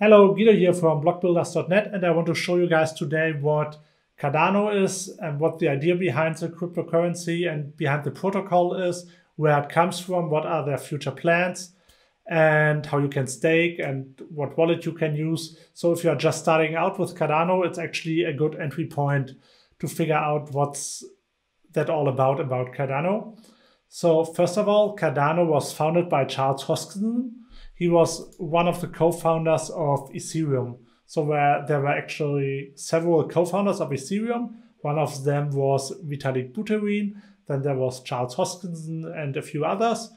Hello, Guido here from blockbuilders.net, and I want to show you guys today what Cardano is and what the idea behind the cryptocurrency and behind the protocol is, where it comes from, what are their future plans, and how you can stake and what wallet you can use. So if you're just starting out with Cardano, it's actually a good entry point to figure out what's that all about Cardano. So first of all, Cardano was founded by Charles Hoskinson. He was one of the co-founders of Ethereum. So there were actually several co-founders of Ethereum. One of them was Vitalik Buterin. Then there was Charles Hoskinson and a few others.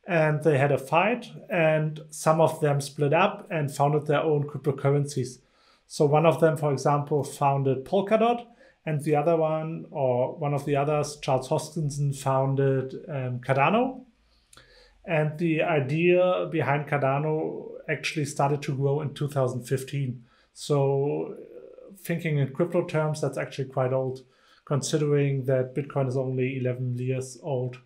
And they had a fight, and some of them split up and founded their own cryptocurrencies. So one of them, for example, founded Polkadot, and the other one, or one of the others, Charles Hoskinson, founded Cardano. And the idea behind Cardano actually started to grow in 2015. So thinking in crypto terms, that's actually quite old, considering that Bitcoin is only 11 years old.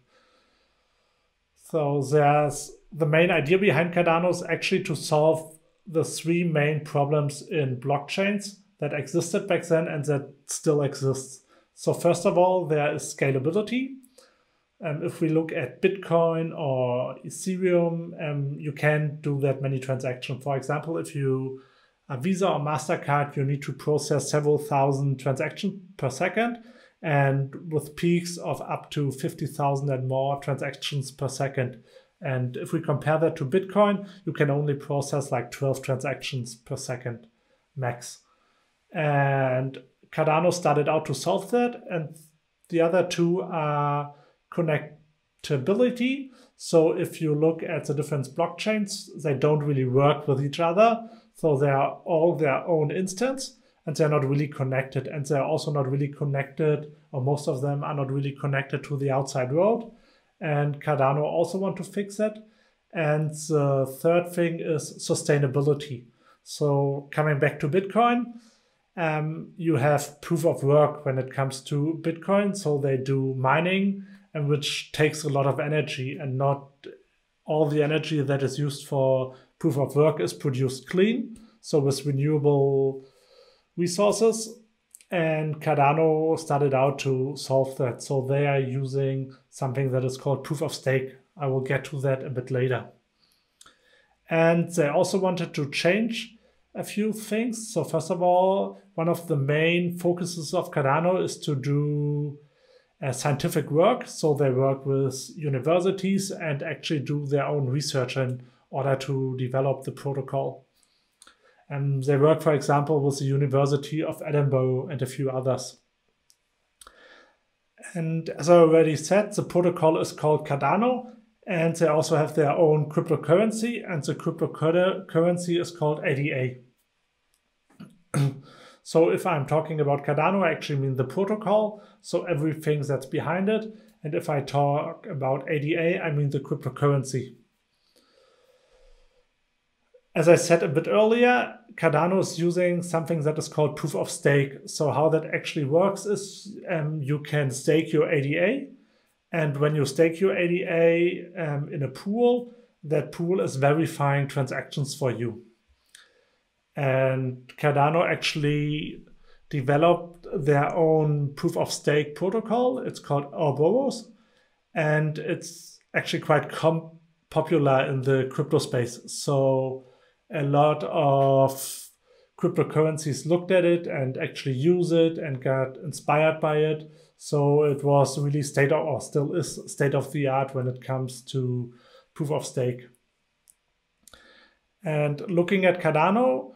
So the main idea behind Cardano is actually to solve the three main problems in blockchains that existed back then and that still exists. So first of all, there is scalability. If we look at Bitcoin or Ethereum, you can't do that many transactions. For example, if you are Visa or MasterCard, you need to process several thousand transactions per second, and with peaks of up to 50,000 and more transactions per second. And if we compare that to Bitcoin, you can only process like 12 transactions per second max. And Cardano started out to solve that, and the other two are connectability. So if you look at the different blockchains, they don't really work with each other. So they are all their own instance, and they're not really connected. And they're also not really connected, or most of them are not really connected to the outside world. And Cardano also want to fix that. And the third thing is sustainability. So coming back to Bitcoin, you have proof of work when it comes to Bitcoin. So they do mining, and which takes a lot of energy, and not all the energy that is used for proof of work is produced clean. So with renewable resources, and Cardano started out to solve that. So they are using something that is called proof of stake. I will get to that a bit later. And they also wanted to change a few things. So first of all, one of the main focuses of Cardano is to do scientific work. So they work with universities and actually do their own research in order to develop the protocol. And they work, for example, with the University of Edinburgh and a few others. And as I already said, the protocol is called Cardano, and they also have their own cryptocurrency, and the cryptocurrency is called ADA. So if I'm talking about Cardano, I actually mean the protocol, so everything that's behind it. And if I talk about ADA, I mean the cryptocurrency. As I said a bit earlier, Cardano is using something that is called proof of stake. So how that actually works is you can stake your ADA. And when you stake your ADA in a pool, that pool is verifying transactions for you. And Cardano actually developed their own proof of stake protocol. It's called Ouruboros, and it's actually quite popular in the crypto space. So a lot of cryptocurrencies looked at it and actually use it and got inspired by it. So it was really still is state of the art when it comes to proof of stake. And looking at Cardano,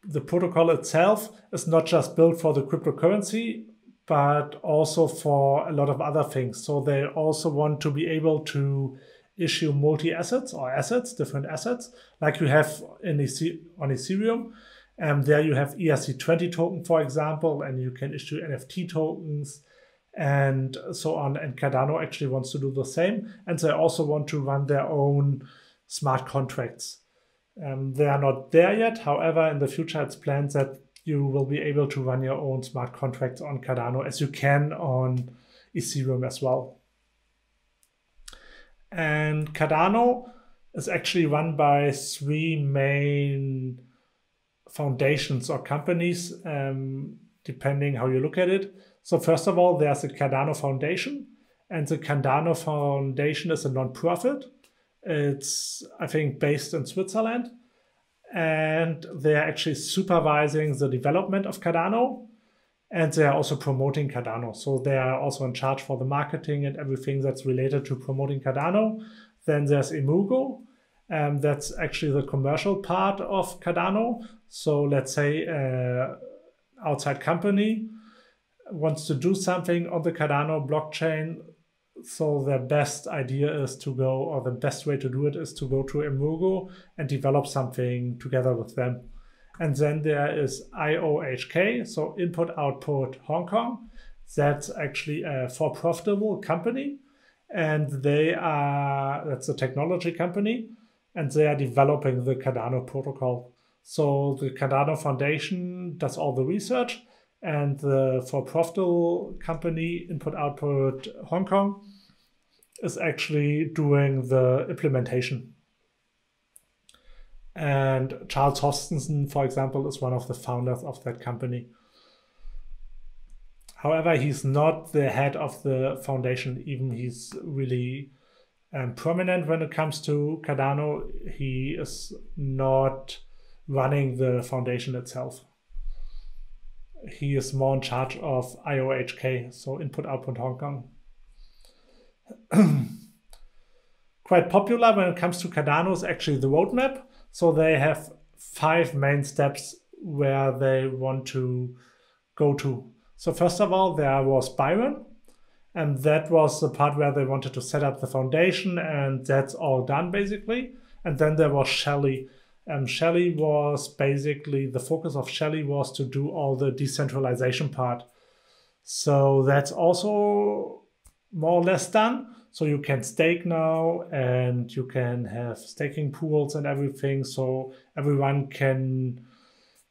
the protocol itself is not just built for the cryptocurrency, but also for a lot of other things. So they also want to be able to issue multi-assets or different assets, like you have on Ethereum. There you have ERC20 token, for example, and you can issue NFT tokens and so on. And Cardano actually wants to do the same. And they also want to run their own smart contracts. They are not there yet. However, in the future, it's planned that you will be able to run your own smart contracts on Cardano, as you can on Ethereum as well. And Cardano is actually run by three main foundations or companies, depending how you look at it. So first of all, there's the Cardano Foundation, and the Cardano Foundation is a non-profit. It's, I think, based in Switzerland, and they're actually supervising the development of Cardano, and they are also promoting Cardano. So they are also in charge for the marketing and everything that's related to promoting Cardano. Then there's Imugo, that's actually the commercial part of Cardano. So let's say outside company wants to do something on the Cardano blockchain. So the best idea is to go, or the best way to do it is to go to Imugo and develop something together with them. And then there is IOHK, so Input Output Hong Kong. That's actually a for-profitable company. And that's a technology company. And they are developing the Cardano protocol. So the Cardano Foundation does all the research, and the for-profitable company, Input Output Hong Kong, is actually doing the implementation. And Charles Hopkinson, for example, is one of the founders of that company. However, he's not the head of the foundation, even he's really prominent when it comes to Cardano. He is not running the foundation itself. He is more in charge of IOHK, so Input Output Hong Kong. Quite popular when it comes to Cardano is actually the roadmap. So they have 5 main steps where they want to go to. So first of all, there was Byron, and that was the part where they wanted to set up the foundation, and that's all done basically. And then there was Shelley. Shelley was basically, the focus of Shelley was to do all the decentralization part. So that's also more or less done. So you can stake now, and you can have staking pools and everything. So everyone can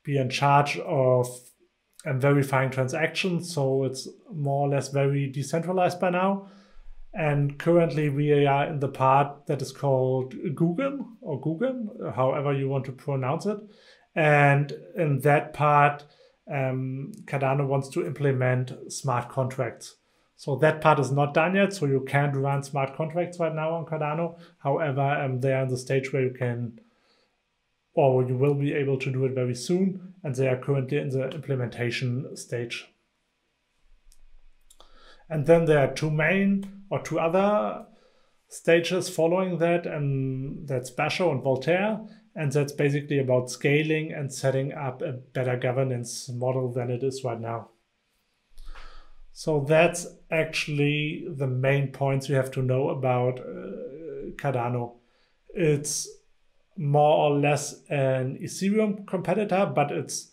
be in charge of verifying transactions. So it's more or less very decentralized by now. And currently we are in the part that is called Google, or Google, however you want to pronounce it. And in that part, Cardano wants to implement smart contracts. So that part is not done yet, so you can't run smart contracts right now on Cardano. However, they are in the stage where you can, or you will be able to do it very soon, and they are currently in the implementation stage. And then there are two other stages following that, and that's Basho and Voltaire. And that's basically about scaling and setting up a better governance model than it is right now. So that's actually the main points you have to know about Cardano. It's more or less an Ethereum competitor, but it's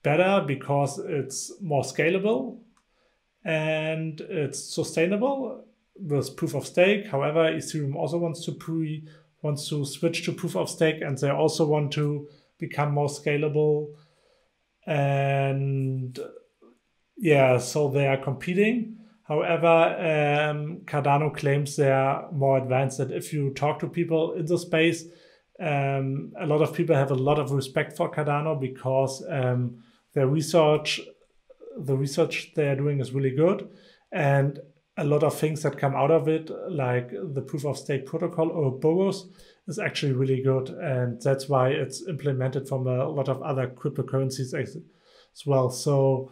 better because it's more scalable and it's sustainable with proof of stake. However, Ethereum also wants to switch to proof of stake, and they also want to become more scalable. And yeah, so they are competing. However, Cardano claims they are more advanced. That if you talk to people in the space, a lot of people have a lot of respect for Cardano because the research they are doing is really good, and a lot of things that come out of it, like the proof of stake protocol Ouruboros, is actually really good, and that's why it's implemented from a lot of other cryptocurrencies as well. So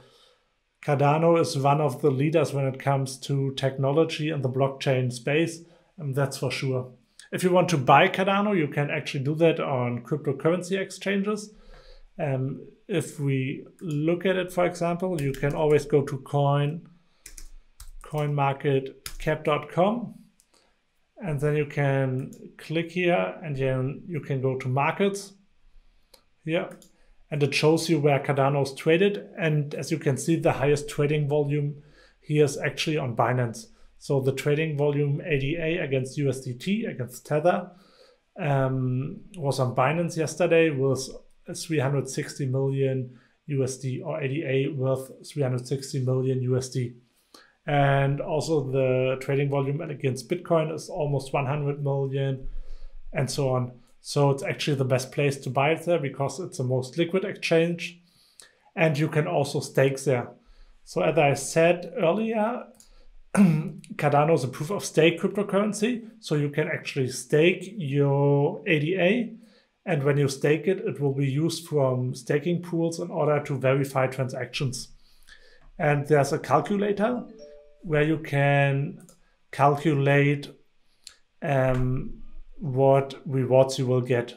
Cardano is one of the leaders when it comes to technology in the blockchain space, and that's for sure. If you want to buy Cardano, you can actually do that on cryptocurrency exchanges. If we look at it, for example, you can always go to coinmarketcap.com, and then you can click here, and then you can go to markets here, and it shows you where Cardano is traded. And as you can see, the highest trading volume here is actually on Binance. So the trading volume ADA against USDT, against Tether, was on Binance yesterday with 360 million USD, or ADA worth 360 million USD. And also the trading volume against Bitcoin is almost 100 million. and so on. So it's actually the best place to buy it there because it's the most liquid exchange, and you can also stake there. So as I said earlier, Cardano is a proof of stake cryptocurrency. So you can actually stake your ADA, and when you stake it, it will be used from staking pools in order to verify transactions. And there's a calculator where you can calculate what rewards you will get.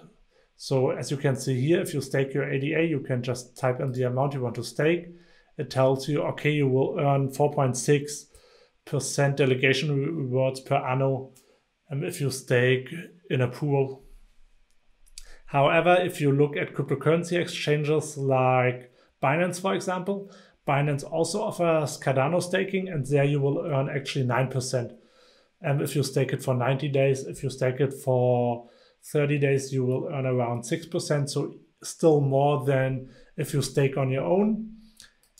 So as you can see here, if you stake your ADA, you can just type in the amount you want to stake. It tells you, okay, you will earn 4.6% delegation rewards per annum if you stake in a pool. However, if you look at cryptocurrency exchanges like Binance, for example, Binance also offers Cardano staking, and there you will earn actually 9%. And if you stake it for 90 days, if you stake it for 30 days, you will earn around 6%. So still more than if you stake on your own.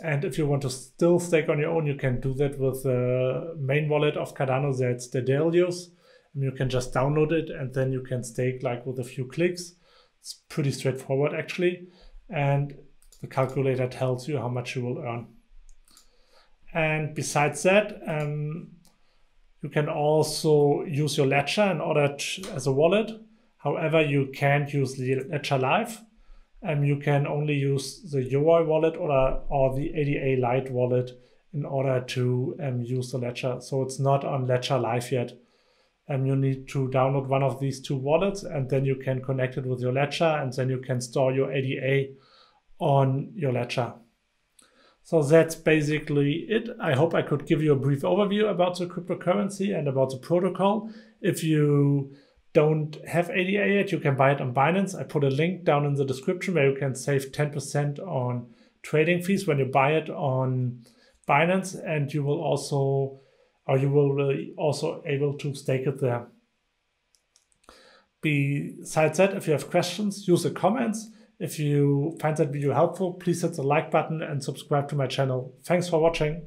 And if you want to still stake on your own, you can do that with the main wallet of Cardano. That's the Delios. And you can just download it, and then you can stake like with a few clicks. It's pretty straightforward actually. And the calculator tells you how much you will earn. And besides that, you can also use your ledger in order as a wallet. However, you can't use the ledger live. You can only use the Yoroi wallet or the ADA Lite wallet in order to use the ledger. So it's not on ledger live yet. You need to download one of these two wallets, and then you can connect it with your ledger, and then you can store your ADA on your ledger. So that's basically it. I hope I could give you a brief overview about the cryptocurrency and about the protocol. If you don't have ADA yet, you can buy it on Binance. I put a link down in the description where you can save 10% on trading fees when you buy it on Binance, and you will also able to stake it there. Besides that, if you have questions, use the comments. If you find that video helpful, please hit the like button and subscribe to my channel. Thanks for watching.